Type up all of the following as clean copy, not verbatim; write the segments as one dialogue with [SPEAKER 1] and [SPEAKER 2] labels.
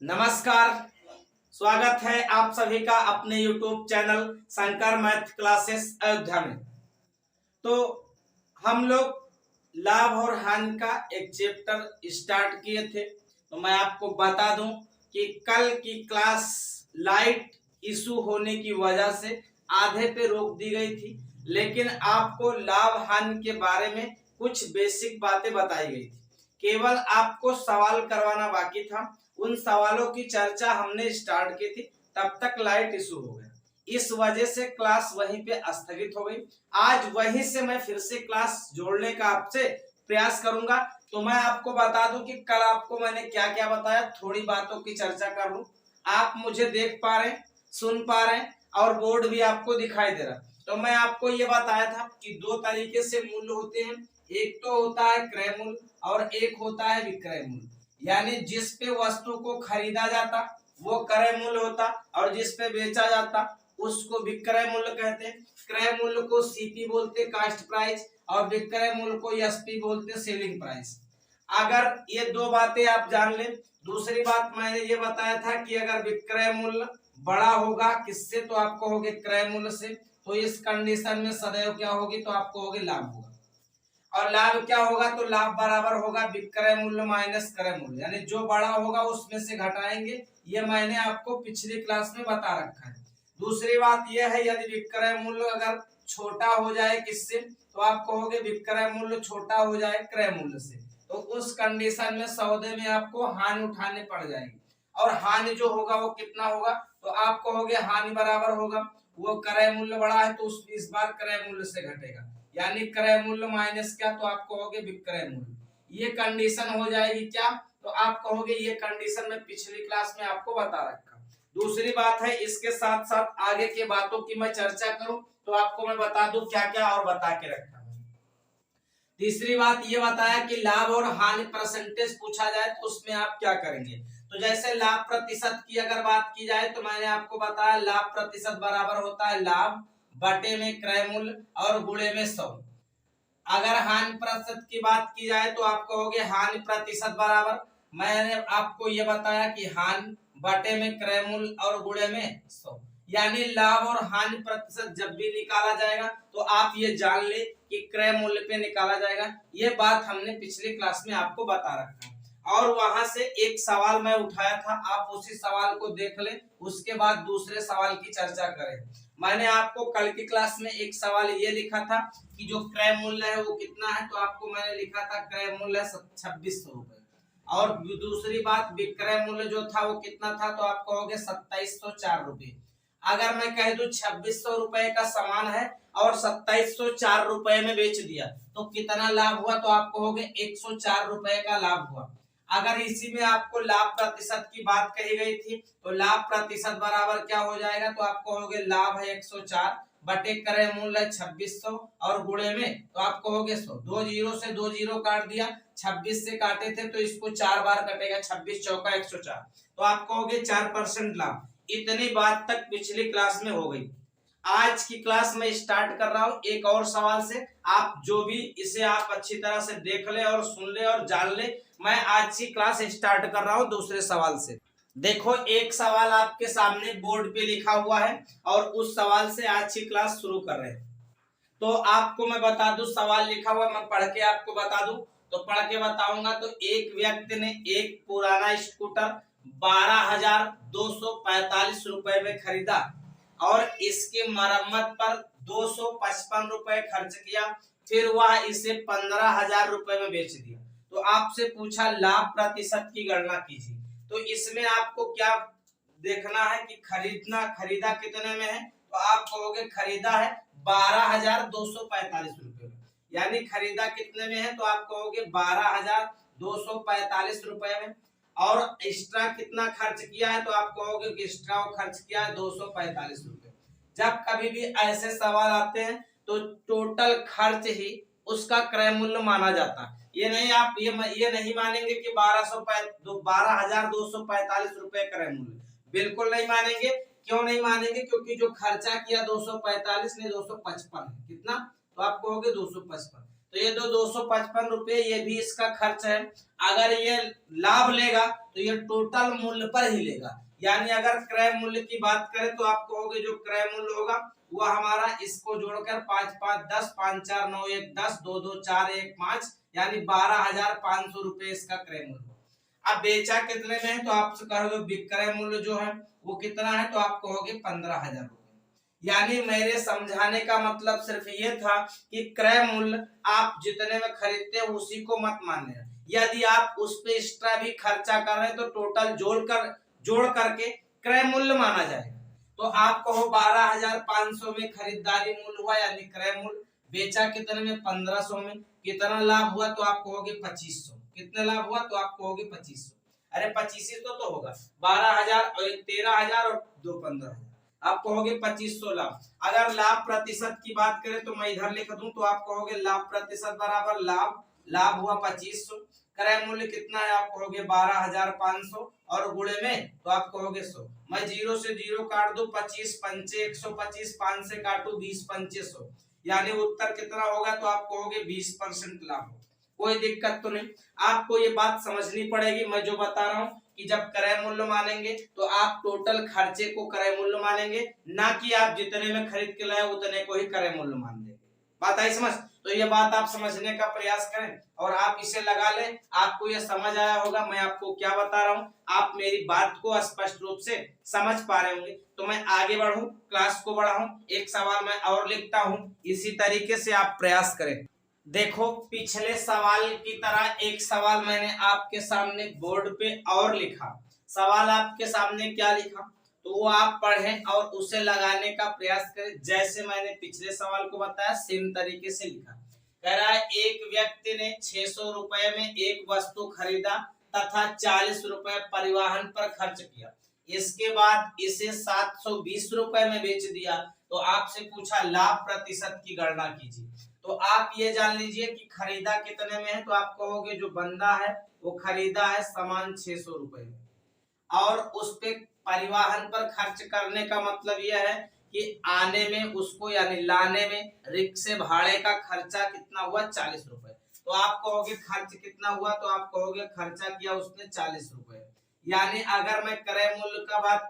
[SPEAKER 1] नमस्कार। स्वागत है आप सभी का अपने YouTube channel Shankar math classes Ayodhya में। तो हम लोग लाभ और हानि का एक चैप्टर स्टार्ट किए थे। तो मैं आपको बता दूं कि कल की क्लास लाइट इशू होने की वजह से आधे पे रोक दी गई थी, लेकिन आपको लाभ हानि के बारे में कुछ बेसिक बातें बताई गई थी। केवल आपको सवाल करवाना बाकी था। उन सवालों की चर्चा हमने स्टार्ट की थी, तब तक लाइट इशू हो गया। इस वजह से क्लास वहीं पे स्थगित हो गई। आज वहीं से मैं फिर से क्लास जोड़ने का आपसे प्रयास करूंगा। तो मैं आपको बता दूं कि कल आपको मैंने क्या क्या बताया, थोड़ी बातों की चर्चा कर लूं। आप मुझे देख पा रहे हैं, सुन पा रहे हैं और बोर्ड भी आपको दिखाई दे रहा। तो मैं आपको ये बताया था कि दो तरीके से मूल्य होते हैं। एक तो होता है क्रय मूल्य और एक होता है विक्रय मूल्य। यानी जिस पे वस्तु को खरीदा जाता वो क्रय मूल्य होता और जिस पे बेचा जाता उसको विक्रय मूल्य कहते हैं। क्रय मूल्य को सीपी बोलते, कास्ट प्राइस, और विक्रय मूल्य को एसपी बोलते, सेलिंग प्राइस। अगर ये दो बातें आप जान लें। दूसरी बात मैंने ये बताया था कि अगर विक्रय मूल्य बड़ा होगा किससे, तो आप कहोगे क्रय मूल्य से। तो इस कंडीशन में सदैव क्या होगी, तो आप कहोगे लाभ होगा। और लाभ क्या होगा, तो लाभ बराबर होगा विक्रय मूल्य माइनस क्रय मूल्य, यानी जो बड़ा होगा उसमें से घटाएंगे। ये मैंने आपको पिछली क्लास में बता रखा है। दूसरी बात यह है, यदि विक्रय मूल्य अगर छोटा हो जाए किससे, तो आप कहोगे विक्रय मूल्य छोटा हो जाए क्रय मूल्य से, तो उस कंडीशन में सौदे में आपको हानि उठाने पड़ जाएगी। और हानि जो होगा वो कितना होगा, तो आप कहोगे हानि बराबर होगा, वो क्रय मूल्य बड़ा है तो उस इस बार क्रय मूल्य से घटेगा, यानी क्रय मूल्य माइनस क्या, तो आप कहोगे विक्रय मूल्य। ये कंडीशन हो जाएगी क्या, तो आप कहोगे ये कंडीशन में पिछली क्लास में आपको बता रखा। दूसरी बात है, इसके साथ साथ आगे के बातों की मैं चर्चा करूं तो आपको मैं बता दूं क्या क्या और बता के रखा है। तीसरी बात ये बताया कि लाभ और हानि परसेंटेज पूछा जाए तो उसमें आप क्या करेंगे। तो जैसे लाभ प्रतिशत की अगर बात की जाए तो मैंने आपको बताया लाभ प्रतिशत बराबर होता है लाभ बटे में क्रय मूल्य और गुणे में 100। अगर हानि प्रतिशत की बात की जाए तो आप कहोगे हानि प्रतिशत बराबर, मैंने आपको ये बताया कि हानि बटे में क्रय मूल्य और गुणे में 100। यानी लाभ और हानि प्रतिशत जब भी निकाला जाएगा तो आप ये जान ले कि क्रय मूल्य पे निकाला जाएगा। ये बात हमने पिछली क्लास में आपको बता रखा है। और वहां से एक सवाल मैं उठाया था, आप उसी सवाल को देख लें, उसके बाद दूसरे सवाल की चर्चा करें। मैंने आपको कल की क्लास में एक सवाल ये लिखा था कि जो क्रय मूल्य है वो कितना है, तो आपको मैंने लिखा था क्रय मूल्य 2600 रुपए। और दूसरी बात विक्रय मूल्य जो था वो कितना था, तो आप कहोगे 2704 रुपए। अगर मैं कह दूं 2600 रुपए का सामान है और 2704 रुपए में बेच दिया तो कितना लाभ हुआ, तो आप कहोगे 104 रुपए का लाभ हुआ। अगर इसी में आपको लाभ प्रतिशत की बात कही गई थी तो लाभ प्रतिशत बराबर क्या हो जाएगा, तो आप कहोगे लाभ है 104 बटे क्रय मूल्य 2600 और गुणे में, तो आप कहोगे 100। दो जीरो से दो जीरो काट दिया, 26 से काटे थे तो इसको 4 बार कटेगा, 26 चौका 104, तो आप कहोगे 4% लाभ। इतनी बात तक पिछली क्लास में हो गई। आज की क्लास में स्टार्ट कर रहा हूं एक और सवाल से। आप जो भी इसे आप अच्छी तरह से देख ले और सुन ले और जान ले। मैं आज की क्लास स्टार्ट कर रहा हूं दूसरे सवाल से। देखो, एक सवाल आपके सामने बोर्ड पे लिखा हुआ है और उस सवाल से आज की क्लास शुरू कर रहे हैं। तो आपको मैं बता दूं, सवाल लिखा हुआ मैं पढ़ के आपको बता दूं। तो पढ़ के बताऊंगा। तो एक व्यक्ति ने एक पुराना स्कूटर 12,245 रुपए में खरीदा और इसकी मरम्मत पर 255 रुपए खर्च किया, फिर वह इसे 15,000 रुपए में बेच दिया। तो आपसे पूछा लाभ प्रतिशत की गणना कीजिए। तो इसमें आपको क्या देखना है कि खरीदा कितने में है, तो आप कहोगे खरीदा है 12,245 रुपए में। यानी खरीदा कितने में है, तो आप कहोगे 12,245 रुपए में। और एक्स्ट्रा कितना खर्च किया है, तो आप कहोगे कि एक्स्ट्रा खर्च किया है 245 रुपए। जब कभी भी ऐसे सवाल आते हैं तो टोटल खर्च ही उसका क्रय मूल्य माना जाता है। ये नहीं आप ये नहीं मानेंगे कि 12,245 रुपए क्रय मूल्य, बिल्कुल नहीं मानेंगे। क्यों नहीं मानेंगे, क्योंकि जो खर्चा किया 245 ने 255 कितना, तो आप कहोगे 255। तो ये 255 रुपये ये भी इसका खर्च है। अगर ये लाभ लेगा तो ये टोटल मूल्य पर ही लेगा, यानी अगर क्रय मूल्य की बात करें तो आप कहोगे जो क्रय मूल्य होगा वो हमारा इसको जोड़कर 5 5 10 5 4 9 1 10 2 2 4 1 5 यानी 12,500 रुपये इसका क्रय मूल्य। अब बेचा कितने में है तो आप कहोगे विक्रय मूल्य जो है वो कितना है तो आप कहोगे 15,000 रुपये। यानी मेरे समझाने का मतलब सिर्फ ये था कि क्रय मूल्य आप जितने में खरीदते हैं उसी को मत मानने, यदि आप उस पे एक्स्ट्रा भी खर्चा कर रहे हैं तो टोटल जोड़ करके क्रय मूल्य माना जाएगा। तो आप कहो 12,500 में खरीदारी मूल्य हुआ यानी क्रय मूल्य, बेचा कितने में 1500 में, कितना लाभ हुआ तो आप कहोगे 2500, कितने लाभ हुआ तो आप कहोगे 2500। अरे 2500 तो होगा 12,000 और 13,000 और 2 15,000, आप कहोगे 2500 लाभ। अगर लाभ प्रतिशत की बात करें तो मैं इधर लिख दूं तो आप कहोगे लाभ प्रतिशत बराबर लाभ हुआ 2500, क्रय मूल्य कितना है आप कहोगे 12,500 और गुणे में तो आप कहोगे 100। मैं 0 से 0 काट दूं 25 पंचे 125, 5 से काटू 20 पंचे 100, यानी उत्तर कितना होगा तो आप कहोगे 20% लाभ। कोई दिक्कत तो नहीं, आपको ये बात समझनी पड़ेगी। मैं जो बता रहा हूँ कि जब क्रय मूल्य मानेंगे तो आप टोटल खर्चे को क्रय मूल्य मानेंगे, ना कि आप जितने में खरीद के लाए उतने को ही क्रय मूल्य मान देंगे। बात आई समझ? तो ये बात आप समझने का प्रयास करें और आप इसे लगा लें, आपको ये समझ आया होगा मैं आपको क्या बता रहा हूँ, आप मेरी बात को स्पष्ट रूप से समझ पा रहे होंगे। तो मैं आगे बढ़ूं, क्लास को बढ़ाऊं, एक सवाल मैं और लिखता हूँ, इसी तरीके से आप प्रयास करें। देखो पिछले सवाल की तरह एक सवाल मैंने आपके सामने बोर्ड पे और लिखा। सवाल आपके सामने क्या लिखा तो वो आप पढ़ें और उसे लगाने का प्रयास करें, जैसे मैंने पिछले सवाल को बताया सेम तरीके से लिखा। कह रहा है एक व्यक्ति ने 600 रुपए में एक वस्तु खरीदा तथा 40 रुपए परिवहन पर खर्च किया, इसके बाद इसे 720 रुपए में बेच दिया, तो आपसे पूछा लाभ प्रतिशत की गणना कीजिए। तो आप ये जान लीजिए कि खरीदा कितने में है तो आप कहोगे जो बंदा है वो खरीदा है सामान 600 रुपए में, और उस पे परिवहन पर खर्च करने का मतलब यह है कि आने में उसको यानी लाने में रिक्शे भाड़े का खर्चा कितना हुआ 40 रुपए। तो आप कहोगे खर्च कितना हुआ तो आप कहोगे खर्चा किया उसने 40 रुपए। यानी अगर मैं क्रय मूल्य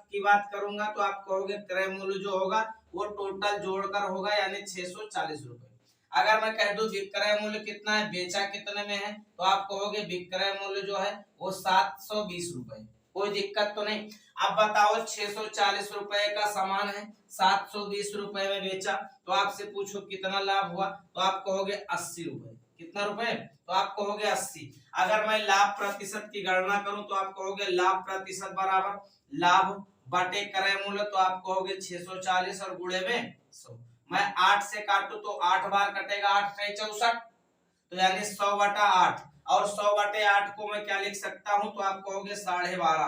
[SPEAKER 1] की बात करूंगा तो आप कहोगे क्रय मूल्य जो होगा वो टोटल जोड़कर होगा यानी 640 रुपए। अगर मैं कह दूं विक्रय मूल्य कितना है, बेचा कितने में है, तो आप कहोगे विक्रय मूल्य जो है वो 720 रुपए। कोई दिक्कत तो नहीं। अब बताओ 640 रुपए का सामान है, 720 रुपए में बेचा, तो आपसे पूछो कितना लाभ हुआ, तो आप कहोगे 80 रुपए। कितना रुपए? तो आप कहोगे 80। अगर मैं लाभ प्रतिशत की गणना करूं तो आप कहोगे लाभ प्रतिशत बराबर लाभ बटे क्रय मूल्य, तो आप कहोगे 640 और गुणे में 100। मैं 8 से काटू तो 8 बार कटेगा, 8 × 64, तो यानी 100/8, और 100/8 को मैं क्या लिख सकता हूं तो आप कहोगे 12.5।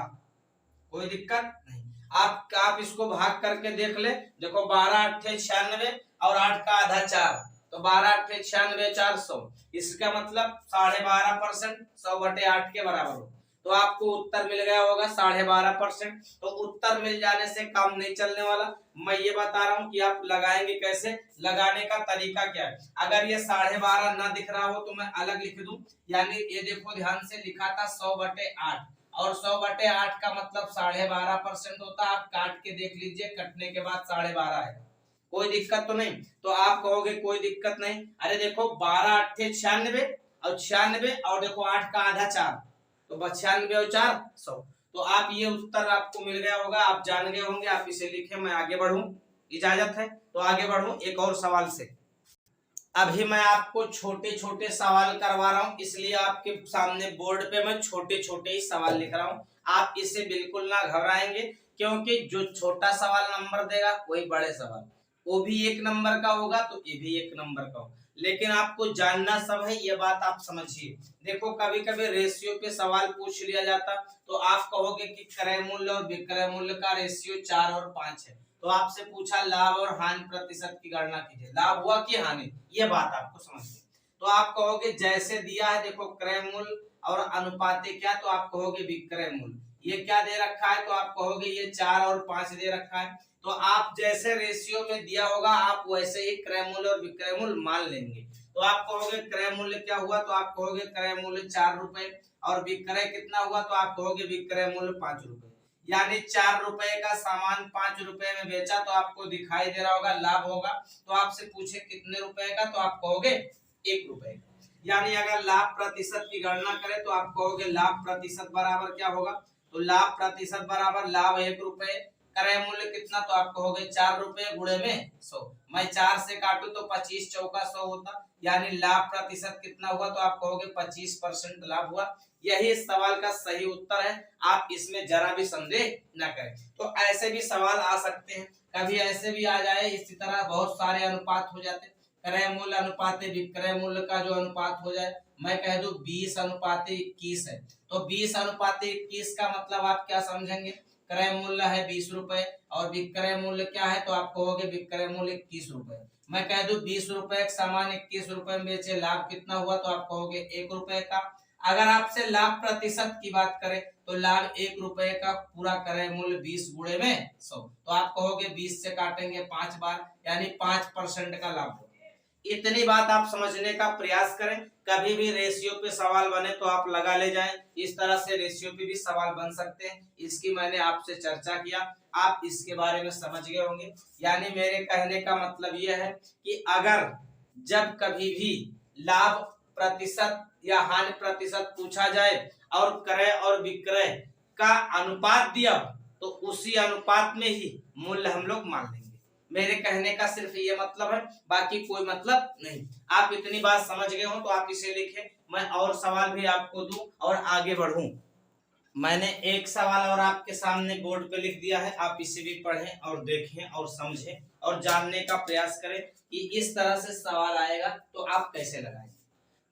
[SPEAKER 1] कोई दिक्कत नहीं। आप इसको भाग करके देख ले, देखो 12 × 8 = 96 और 8 का आधा 4, तो 12 × 8 = 96, 400, इसका मतलब 12.5% 100/8 के बराबर हो। तो आपको उत्तर मिल गया होगा 12.5%। तो उत्तर मिल जाने से काम नहीं चलने वाला, मैं ये बता रहा हूँ कि आप लगाएंगे कैसे, लगाने का तरीका क्या है। अगर ये 12.5 ना दिख रहा हो तो मैं अलग लिख दूं, यानी ये देखो ध्यान से लिखा था 100/8, और 100/8 का मतलब 12.5% होता है। आप काट के देख लीजिए, कटने के बाद 12.5 है। कोई दिक्कत तो नहीं। तो आप कहोगे कोई दिक्कत नहीं, अरे देखो 12 × 8 = 96 और 96 और देखो 8 का आधा 4, तो 96 और 4 100। तो आप ये उत्तर आपको मिल गया होगा, आप जान गए होंगे। आप इसे लिखें, मैं आगे बढ़ूं, इजाजत है तो आगे बढ़ूं एक और सवाल से। अभी मैं आपको छोटे छोटे सवाल करवा रहा हूं, इसलिए आपके सामने बोर्ड पे मैं छोटे छोटे ही सवाल लिख रहा हूं। आप इसे बिल्कुल ना घबराएंगे, क्योंकि जो छोटा सवाल नंबर देगा वही बड़े सवाल, वो भी 1 नंबर का होगा तो ये भी 1 नंबर का होगा, लेकिन आपको जानना सब है, ये बात आप समझिए। देखो कभी कभी रेशियो पे सवाल पूछ लिया जाता, तो आप कहोगे कि क्रय मूल्य और विक्रय मूल्य का रेशियो 4 और 5 है, तो आपसे पूछा लाभ और हानि प्रतिशत की गणना कीजिए, लाभ हुआ कि हानि, ये बात आपको समझिए। तो आप कहोगे जैसे दिया है, देखो क्रय मूल्य और अनुपाते क्या, तो आप कहोगे विक्रय मूल्य। ये क्या दे रखा है तो आप कहोगे ये 4 और 5 दे रखा है। तो आप जैसे रेशियो में दिया होगा आप वैसे ही क्रय मूल्य और विक्रय मूल्य मान लेंगे। तो आप कहोगे क्रय मूल्य क्या हुआ, तो आप कहोगे क्रय मूल्य 4 रुपए, और विक्रय कितना हुआ, तो आप कहोगे विक्रय मूल्य 5 रुपए। यानी 4 रुपए का सामान 5 रुपए में बेचा, तो आपको दिखाई दे रहा होगा लाभ होगा। तो आपसे पूछे कितने रुपए का, तो आप कहोगे 1 रुपए का। यानी अगर लाभ प्रतिशत की गणना करें तो आप कहोगे लाभ प्रतिशत बराबर क्या होगा, तो लाभ प्रतिशत बराबर लाभ 1 रुपए, क्रय मूल्य कितना, तो आप कहोगे 4 रुपए गुणे में 100। मैं 4 से काटू तो 25 चौका 100 होता, यानी लाभ प्रतिशत कितना हुआ, तो आप कहोगे 25% लाभ हुआ। यही इस सवाल का सही उत्तर है, आप इसमें जरा भी संदेह न करें। तो ऐसे भी सवाल आ सकते हैं, कभी ऐसे भी आ जाए, इसी तरह बहुत सारे अनुपात हो जाते, क्रय मूल्य अनुपात विक्रय मूल्य का जो अनुपात हो जाए, मैं कह दूं 20:21 है, तो 20:21 का मतलब आप क्या समझेंगे, क्रय मूल्य है 20 रुपए और विक्रय मूल्य क्या है, तो आप कहोगे विक्रय मूल्य 21 रुपए। मैं कह दूं 20 रुपए का सामान 21 रुपए में बेचे, लाभ कितना हुआ, तो आप कहोगे 1 रुपए का। अगर आपसे लाभ प्रतिशत की बात करें तो लाभ 1 रुपए का, पूरा क्रय मूल्य 20 गुणे में 100, तो आप कहोगे 20 से काटेंगे 5 बार, यानी 5% का लाभ। इतनी बात आप समझने का प्रयास करें, कभी भी रेशियो पे सवाल बने तो आप लगा ले जाएं। इस तरह से रेशियो पे भी सवाल बन सकते हैं, इसकी मैंने आपसे चर्चा किया, आप इसके बारे में समझ गए होंगे। यानी मेरे कहने का मतलब यह है कि अगर जब कभी भी लाभ प्रतिशत या हानि प्रतिशत पूछा जाए और क्रय और विक्रय का अनुपात दिया, तो उसी अनुपात में ही मूल्य हम लोग मान लेंगे। मेरे कहने का सिर्फ ये मतलब है, बाकी कोई मतलब नहीं। आप इतनी बात समझ गए हो तो आप इसे लिखें, मैं और सवाल भी आपको दूं और आगे बढ़ूं। मैंने एक सवाल और आपके सामने बोर्ड पे लिख दिया है, आप इसे भी पढ़ें और देखें और समझें और जानने का प्रयास करें कि इस तरह से सवाल आएगा तो आप कैसे लगाएंगे।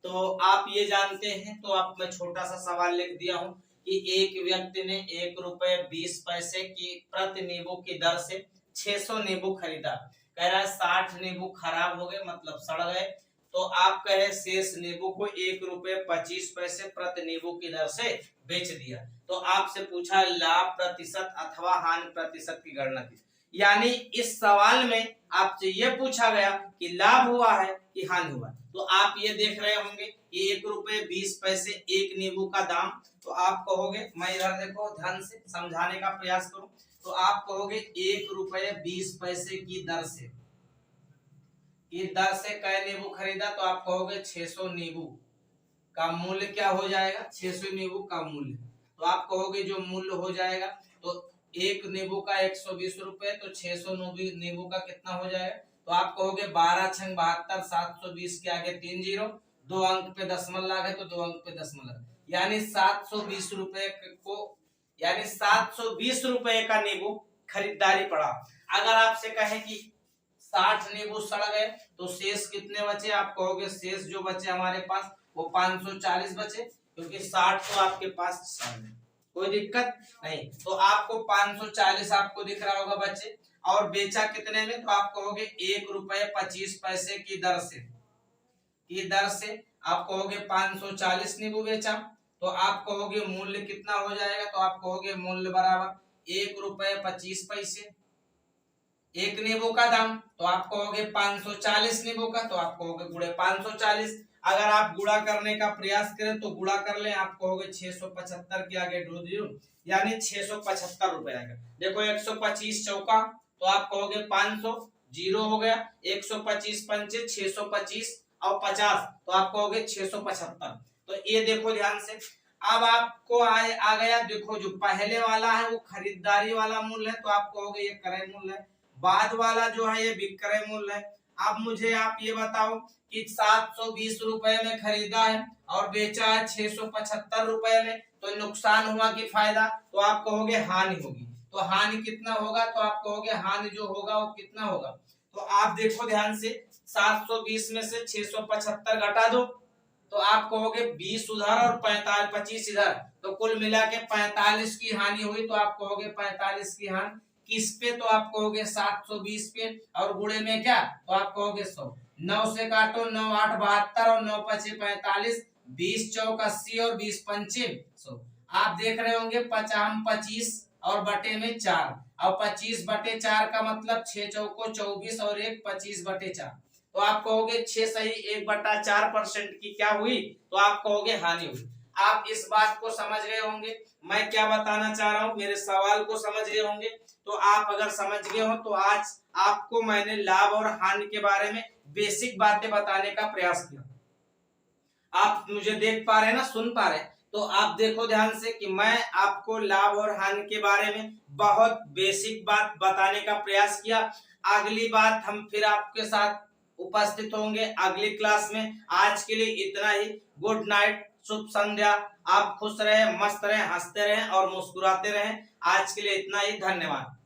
[SPEAKER 1] तो आप ये जानते हैं, तो आप मैं छोटा सा सवाल लिख दिया हूं कि एक व्यक्ति ने 1 रुपए 20 पैसे की प्रति नींबू की दर से 600 नींबू खरीदा। कह रहा है 60 नींबू खराब हो गए, मतलब सड़ गए, तो आप कहे शेष नींबू को 1 रुपए 25 पैसे प्रति नींबू की दर से बेच दिया। तो आपसे पूछा लाभ प्रतिशत अथवा हानि प्रतिशत की गणना की। यानी इस सवाल में आपसे यह पूछा गया कि लाभ हुआ है कि हानि हुआ। तो आप ये देख रहे होंगे कि 1 रुपए 20 पैसे एक नींबू का दाम, तो आप कहोगे, मैं इधर देखो ध्यान से समझाने का प्रयास करूं, तो आप कहोगे 1 रुपए 20 पैसे की दर से कै नींबू खरीदा, तो आप कहोगे 600 नींबू का मूल्य क्या हो जाएगा, 600 नींबू का मूल्य। तो आप कहोगे जो मूल्य हो जाएगा, तो एक नींबू का 120 रुपए, तो 600 नींबू का कितना हो जाएगा, तो आप कहोगे 12 छंग 72, 720 के आगे 3 जीरो, 2 अंक पे दशमलव लगा है तो 2 अंक पे दशमलव, यानी 720 रुपए को, यानी 720 रुपए का नींबू खरीदारी पड़ा। अगर आपसे कहे कि 60 नींबू सड़ गए तो शेष कितने बचे, आप कहोगे शेष जो बचे हमारे पास वो 540 बचे, क्योंकि 60 तो आपके पास सड़ गए, कोई दिक्कत नहीं। तो आपको 540 आपको दिख रहा होगा बचे, और बेचा कितने में, तो आप कहोगे 1 रुपए 25 पैसे की दर से आप कहोगे 540 नींबू बेचा, तो आप कहोगे मूल्य कितना हो जाएगा, तो आप कहोगे मूल्य बराबर 1 रुपए 25 पैसे एक नींबू का दाम, तो आप कहोगे 540 नींबू का, तो आप कहोगे गुणे 540। अगर आप गुणा करने का प्रयास करें तो गुणा कर लें, आप कहोगे 675 के आगे 2 जीरो, यानी 675 रुपए आएगा। देखो 125 चौका, तो आप कहोगे 500, जीरो हो गया, 125 पंचे 625 और 50, तो आप कहोगे 675। तो ये देखो ध्यान से, अब आपको आ गया, देखो जो पहले वाला है वो खरीदारी वाला मूल्य है, तो आप कहोगे ये क्रय मूल्य है, बाद वाला जो है ये विक्रय मूल्य है। अब मुझे आप ये बताओ कि 720 रुपए में खरीदा है और बेचा है 675 रुपए में, तो नुकसान हुआ कि फायदा, तो आप कहोगे हानि होगी। तो हानि कितना होगा, तो आप कहोगे हानि जो होगा वो कितना होगा, तो आप देखो ध्यान से, 720 में से 675 घटा दो, तो आप कहोगे 20 उधर और 25 इधर, तो कुल मिला के 45 की हानि हुई। तो आप कहोगे 45 की हानि किस पे, तो आप कहोगे 720 पे, और गुणे में क्या, तो आप कहोगे 100। 9 से काटो, 9 8 72 और 9 5 45, 20 चौक 80 और 20 पंचे 100। आप देख रहे होंगे 25 और बटे में 4, और 25 बटे 4 का मतलब 6 चौको 24 और 1 25 बटे 4, तो आप कहोगे 6 सही 1/4% की क्या हुई, तो आप कहोगे हानि हुई। आप इस बात को समझ गए होंगे, मैं क्या बताना चाह रहा हूं, मेरे सवाल को समझ गए होंगे। तो आप अगर समझ गए हो तो आज आपको मैंने लाभ और हानि के बारे में बेसिक बातें बताने का प्रयास किया। आप मुझे देख पा रहे हैं ना, सुन पा रहे हैं, तो आप देखो ध्यान से कि मैं आपको लाभ और हानि के बारे में बहुत बेसिक बात बताने का प्रयास किया। अगली बात हम फिर आपके साथ उपस्थित होंगे अगली क्लास में। आज के लिए इतना ही। गुड नाइट, शुभ संध्या। आप खुश रहें, मस्त रहें, हंसते रहें और मुस्कुराते रहें। आज के लिए इतना ही। धन्यवाद।